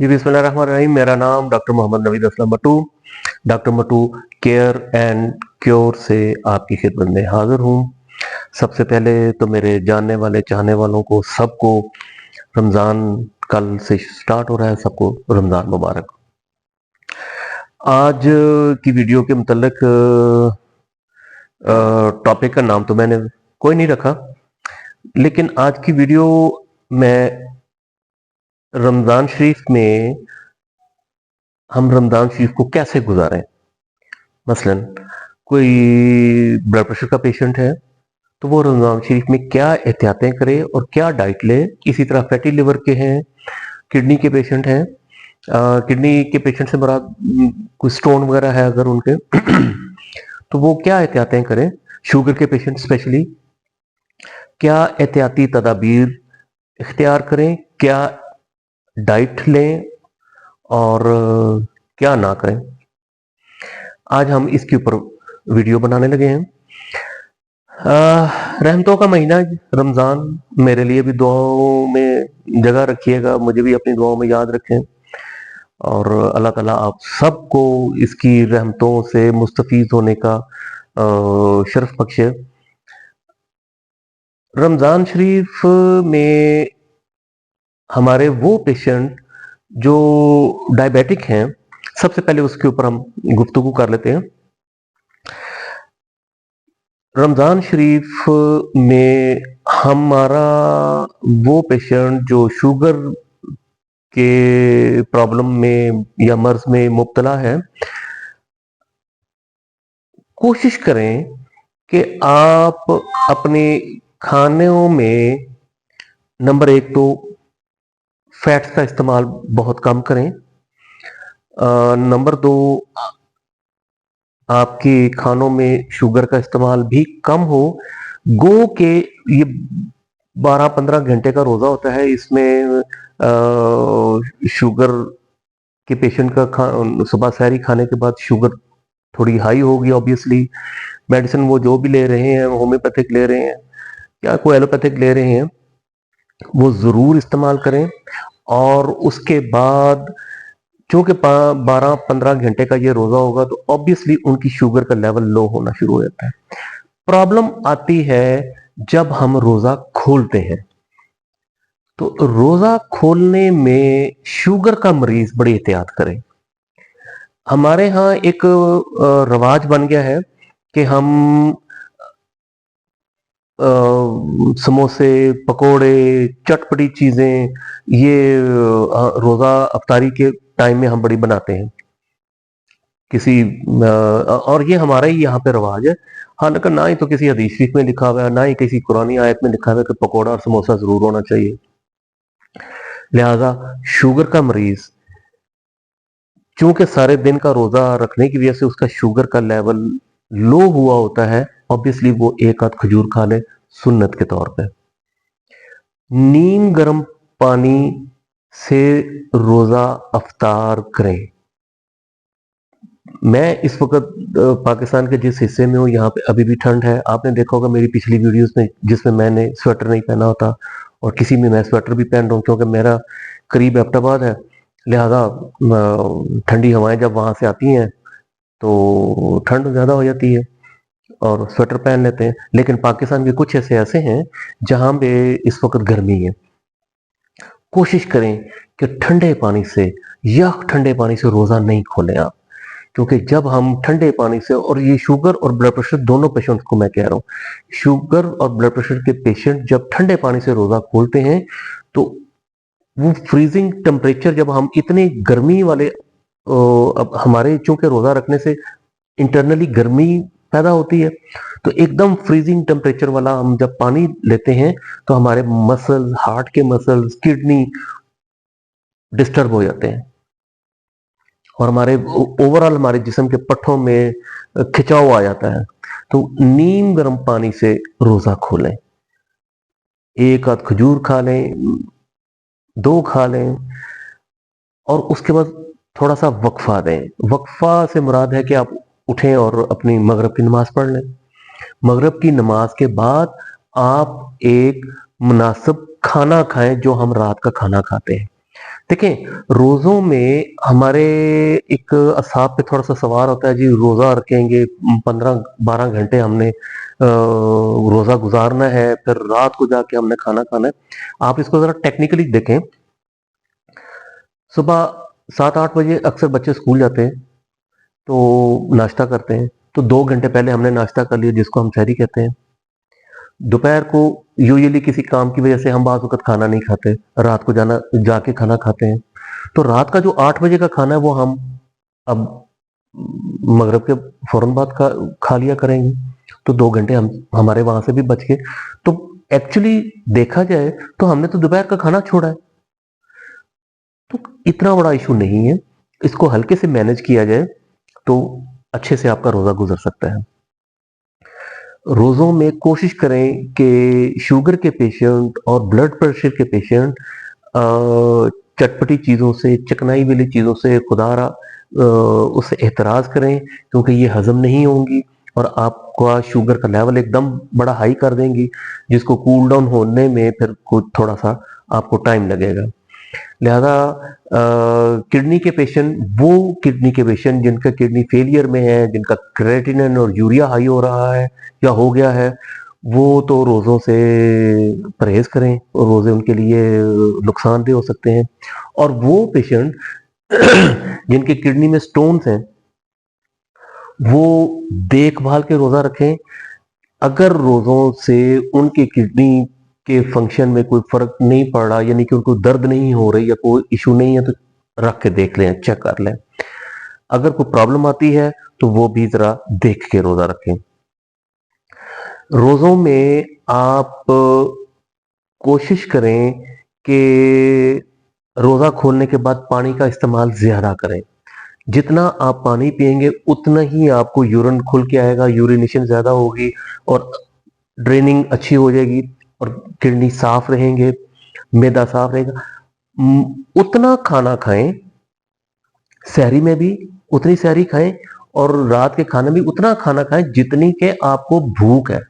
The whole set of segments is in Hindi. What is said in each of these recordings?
जी बिस्मिल्लाहिर्रहमानिर्रहीम। मेरा नाम doctor Mohammad Naveed Aslam Matoo, doctor Matoo care and cure से आपकी खिदमत में हाजिर हूँ। सबसे पहले तो मेरे जानने वाले चाहने वालों को सबको रमज़ान कल से स्टार्ट हो रहा है, सबको रमज़ान मुबारक। आज की वीडियो के मतलब टॉपिक का नाम तो मैंने कोई नहीं रखा, लेकिन आज की वीडियो में रमज़ान शरीफ में हम रमज़ान शरीफ को कैसे गुजारें। मसलन कोई ब्लड प्रेशर का पेशेंट है तो वो रमज़ान शरीफ में क्या एहतियातें करे और क्या डाइट ले। इसी तरह फैटी लिवर के हैं, किडनी के पेशेंट हैं, किडनी के पेशेंट से मुराद कोई स्टोन वगैरह है अगर उनके तो वो क्या एहतियातें करें। शुगर के पेशेंट स्पेशली क्या एहतियाती तदाबीर इख्तियार करें, क्या डाइट लें और क्या ना करें। आज हम इसके ऊपर वीडियो बनाने लगे हैं। रहमतों का महीना रमज़ान, मेरे लिए भी दुआओं में जगह रखिएगा, मुझे भी अपनी दुआओं में याद रखें और अल्लाह ताला आप सबको इसकी रहमतों से मुस्तफ़ीज़ होने का शर्फ बख्शे। रमज़ान शरीफ में हमारे वो पेशेंट जो डायबिटिक हैं, सबसे पहले उसके ऊपर हम गुफ्तगू कर लेते हैं। रमज़ान शरीफ में हमारा वो पेशेंट जो शुगर के प्रॉब्लम में या मर्ज में मुब्तला है, कोशिश करें कि आप अपने खानों में नंबर एक तो फैट्स का इस्तेमाल बहुत कम करें। नंबर दो, आपके खानों में शुगर का इस्तेमाल भी कम हो। गो के ये 12-15 घंटे का रोज़ा होता है, इसमें शुगर के पेशेंट का सुबह सहरी खाने के बाद शुगर थोड़ी हाई होगी ऑब्वियसली। मेडिसिन वो जो भी ले रहे हैं, होम्योपैथिक ले रहे हैं या कोई एलोपैथिक ले रहे हैं, वो ज़रूर इस्तेमाल करें। और उसके बाद चूंकि 12-15 घंटे का ये रोज़ा होगा तो ऑब्वियसली उनकी शुगर का लेवल लो होना शुरू हो जाता है। प्रॉब्लम आती है जब हम रोज़ा खोलते हैं, तो रोज़ा खोलने में शुगर का मरीज बड़ी एहतियात करें। हमारे यहाँ एक रवाज बन गया है कि हम समोसे, पकोड़े, चटपटी चीज़ें ये रोज़ा अफ्तारी के टाइम में हम बड़ी बनाते हैं किसी और ये हमारा ही यहाँ पे रवाज है। हालांकि ना ही तो किसी हदीस शरीफ में लिखा हुआ है, ना ही किसी कुरानी आयत में लिखा हुआ है कि पकोड़ा और समोसा ज़रूर होना चाहिए। लिहाजा शुगर का मरीज चूंकि सारे दिन का रोज़ा रखने की वजह से उसका शुगर का लेवल लो हुआ होता है, ऑब्वियसली वो एक आध खजूर खा ले सुन्नत के तौर पे। नीम गर्म पानी से रोज़ा अफ्तार करें। मैं इस वक्त पाकिस्तान के जिस हिस्से में हूँ, यहाँ पे अभी भी ठंड है। आपने देखा होगा मेरी पिछली वीडियोस में जिसमें मैंने स्वेटर नहीं पहना होता, और किसी में मैं स्वेटर भी पहन रहा हूँ क्योंकि मेरा करीब एबटाबाद है। लिहाजा ठंडी हवाएं जब वहाँ से आती हैं तो ठंड ज़्यादा हो जाती है और स्वेटर पहन लेते हैं। लेकिन पाकिस्तान के कुछ ऐसे हैं जहाँ पे इस वक्त गर्मी है। कोशिश करें कि ठंडे पानी से या ठंडे पानी से रोज़ा नहीं खोलें आप, क्योंकि जब हम ठंडे पानी से, और ये शुगर और ब्लड प्रेशर दोनों पेशेंट्स को मैं कह रहा हूँ, शुगर और ब्लड प्रेशर के पेशेंट जब ठंडे पानी से रोज़ा खोलते हैं तो वो फ्रीजिंग टेम्परेचर, जब हम इतने गर्मी वाले अब हमारे चूंकि रोज़ा रखने से इंटरनली गर्मी पैदा होती है, तो एकदम फ्रीजिंग टेम्परेचर वाला हम जब पानी लेते हैं तो हमारे मसल्स, हार्ट के मसल्स, किडनी डिस्टर्ब हो जाते हैं और हमारे ओवरऑल हमारे जिस्म के पट्टों में खिंचाव आ जाता है। तो नीम गर्म पानी से रोज़ा खोलें, एक आध खजूर खा लें, दो खा लें और उसके बाद थोड़ा सा वक्फा दें। वक्फा से मुराद है कि आप उठें और अपनी मगरिब की नमाज पढ़ लें। मगरिब की नमाज के बाद आप एक मुनासिब खाना खाएं जो हम रात का खाना खाते हैं। देखें, रोज़ों में हमारे एक असाब पे थोड़ा-सा सवार होता है जी, रोज़ा रखेंगे 15-12 घंटे हमने रोज़ा गुज़ारना है, फिर रात को जाके हमने खाना खाना है। आप इसको ज़रा टेक्निकली देखें, सुबह 7-8 बजे अक्सर बच्चे स्कूल जाते हैं, तो नाश्ता करते हैं, तो 2 घंटे पहले हमने नाश्ता कर लिया जिसको हम सहरी कहते हैं। दोपहर को यूजुअली किसी काम की वजह से हम बाज़ वक़्त खाना नहीं खाते, रात को जाके खाना खाते हैं। तो रात का जो 8 बजे का खाना है वो हम अब मगरिब के फ़ौरन बाद खा लिया करेंगे। तो 2 घंटे हम हमारे वहाँ से भी बच गए। तो एक्चुअली देखा जाए तो हमने तो दोपहर का खाना छोड़ा है। तो इतना बड़ा इश्यू नहीं है। इसको हल्के से मैनेज किया जाए तो अच्छे से आपका रोज़ा गुज़र सकता है। रोज़ों में कोशिश करें कि शुगर के पेशेंट और ब्लड प्रेशर के पेशेंट चटपटी चीज़ों से, चिकनाई वाली चीज़ों से खुदारा उससे एहतराज़ करें क्योंकि ये हज़म नहीं होंगी और आपका शुगर का लेवल एकदम बड़ा हाई कर देंगी, जिसको कूल डाउन होने में फिर कुछ थोड़ा-सा आपको टाइम लगेगा। लिहाजा किडनी के पेशेंट, वो किडनी के पेशेंट जिनका किडनी फेलियर में है, जिनका क्रेटिनिन और यूरिया हाई हो रहा है या हो गया है, वो तो रोज़ों से परहेज़ करें और रोज़े उनके लिए नुकसानदेह हो सकते हैं। और वो पेशेंट जिनके किडनी में स्टोन्स हैं, वो देखभाल के रोज़ा रखें। अगर रोज़ों से उनकी किडनी के फंक्शन में कोई फ़र्क नहीं पड़ रहा, यानी कि उनको दर्द नहीं हो रही या कोई इश्यू नहीं है, तो रख के देख लें, चेक कर लें। अगर कोई प्रॉब्लम आती है तो वो भी ज़रा देख के रोज़ा रखें। रोज़ों में आप कोशिश करें कि रोज़ा खोलने के बाद पानी का इस्तेमाल ज़्यादा करें। जितना आप पानी पिएँगे उतना ही आपको यूरिन खुल के आएगा, यूरिनेशन ज़्यादा होगी और ड्रेनिंग अच्छी हो जाएगी और किडनी साफ रहेंगे, मैदा साफ रहेगा। उतना खाना खाएं, सहरी में भी उतनी सहरी खाएं और रात के खाने में उतना खाना खाएं जितनी के आपको भूख है।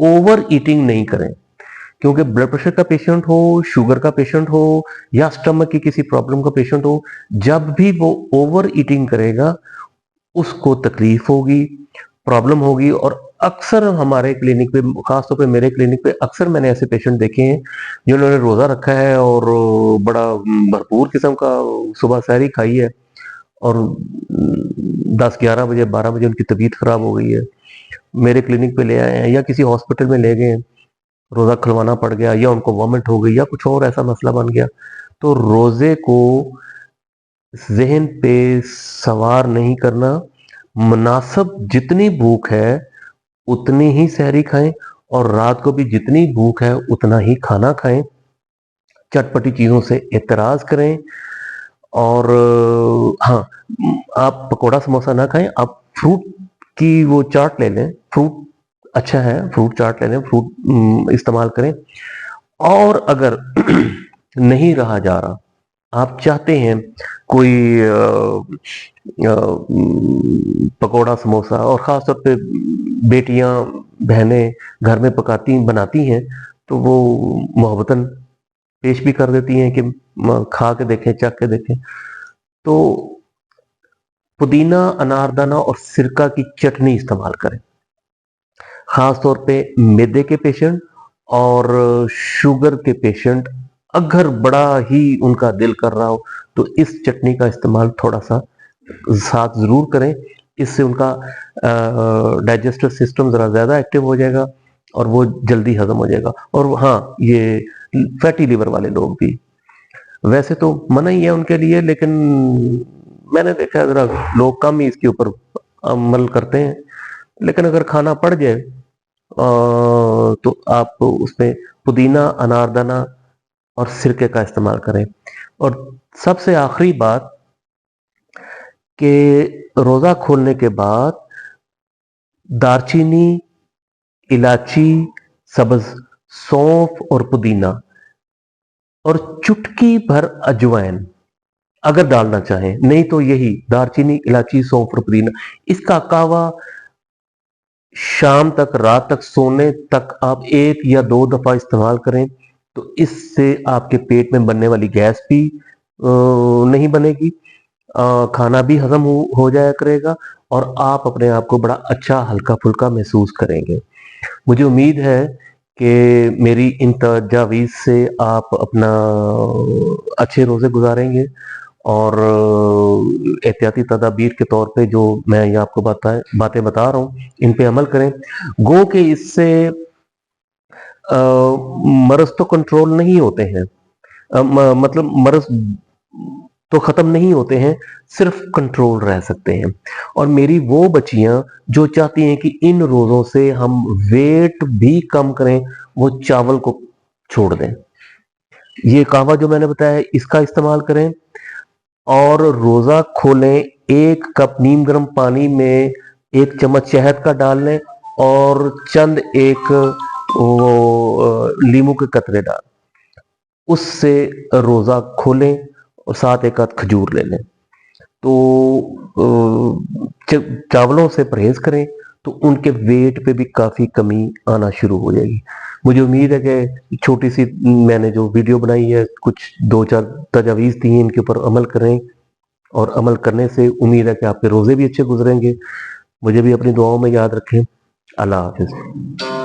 ओवर ईटिंग नहीं करें क्योंकि ब्लड प्रेशर का पेशेंट हो, शुगर का पेशेंट हो या स्टमक की किसी प्रॉब्लम का पेशेंट हो, जब भी वो ओवर ईटिंग करेगा उसको तकलीफ होगी, प्रॉब्लम होगी। और अक्सर हमारे क्लिनिक पे, खास तौर पे मेरे क्लिनिक पे अक्सर मैंने ऐसे पेशेंट देखे हैं जिन्होंने रोज़ा रखा है और बड़ा भरपूर किस्म का सुबह सहरी खाई है और 10-11 बजे, 12 बजे उनकी तबीयत खराब हो गई है। मेरे क्लिनिक पे ले आए हैं या किसी हॉस्पिटल में ले गए हैं, रोज़ा खुलवाना पड़ गया या उनको वॉमिट हो गई या कुछ और ऐसा मसला बन गया। तो रोज़े को ज़हन पे सवार नहीं करना, मुनासिब जितनी भूख है उतनी ही सहरी खाएं और रात को भी जितनी भूख है उतना ही खाना खाएं। चटपटी चीज़ों से एतराज़ करें और हाँ, आप पकोड़ा समोसा ना खाएं, आप फ्रूट की वो चाट ले लें। फ्रूट अच्छा है, फ्रूट चाट ले लें, फ्रूट इस्तेमाल करें। और अगर नहीं रहा जा रहा, आप चाहते हैं कोई पकोड़ा समोसा, और ख़ास तौर पे बेटियां बहनें घर में बनाती हैं तो वो मोहब्बतन पेश भी कर देती हैं कि खा के देखें, चख के देखें। तो पुदीना, अनारदाना और सिरका की चटनी इस्तेमाल करें, ख़ास तौर पे मैदे के पेशेंट और शुगर के पेशेंट। अगर बड़ा ही उनका दिल कर रहा हो तो इस चटनी का इस्तेमाल थोड़ा-सा साथ ज़रूर करें। इससे उनका डाइजेस्टिव सिस्टम ज़रा ज़्यादा एक्टिव हो जाएगा और वो जल्दी हज़म हो जाएगा। और हाँ, ये फैटी लिवर वाले लोग भी, वैसे तो मना ही है उनके लिए, लेकिन मैंने देखा है ज़रा लोग कम ही इसके ऊपर अमल करते हैं। लेकिन अगर खाना पड़ जाए तो आप उसमें पुदीना, अनारदाना और सिरके का इस्तेमाल करें। और सबसे आखिरी बात कि रोज़ा खोलने के बाद दालचीनी, इलायची, सब्ज़ सौंफ और पुदीना और चुटकी भर अजवाइन अगर डालना चाहें, नहीं तो यही दालचीनी, इलायची, सौंफ और पुदीना, इसका कहवा शाम तक, रात तक, सोने तक आप 1 या 2 दफ़ा इस्तेमाल करें तो इससे आपके पेट में बनने वाली गैस भी नहीं बनेगी, खाना भी हजम हो जाया करेगा और आप अपने आप को बड़ा अच्छा हल्का फुल्का महसूस करेंगे। मुझे उम्मीद है कि मेरी इन तजावीज़ से आप अपना अच्छे रोज़े गुजारेंगे और एहतियाती तदाबीर के तौर पे जो मैं ये आपको बातें बता रहा हूँ, इन पे अमल करें। गो के इससे मर्ज़ तो कंट्रोल नहीं होते हैं, मतलब मर्ज़ तो ख़त्म नहीं होते हैं, सिर्फ़ कंट्रोल रह सकते हैं। और मेरी वो बच्चियाँ जो चाहती हैं कि इन रोज़ों से हम वेट भी कम करें, वो चावल को छोड़ दें। ये कहवा जो मैंने बताया है, इसका इस्तेमाल करें और रोज़ा खोलें, 1 कप नीम गर्म पानी में 1 चम्मच शहद का डाल लें और चंद एक लींबू के कतरे डाल, उससे रोज़ा खोलें और साथ एक आध खजूर ले लें। तो चावलों से परहेज करें तो उनके वेट पे भी काफ़ी कमी आना शुरू हो जाएगी। मुझे उम्मीद है कि छोटी सी मैंने जो वीडियो बनाई है, कुछ 2-4 तजावीज़ दी हैं, इनके ऊपर अमल करें और अमल करने से उम्मीद है कि आपके रोज़े भी अच्छे गुजरेंगे। मुझे भी अपनी दुआओं में याद रखें। अल्लाह हाफ़िज़।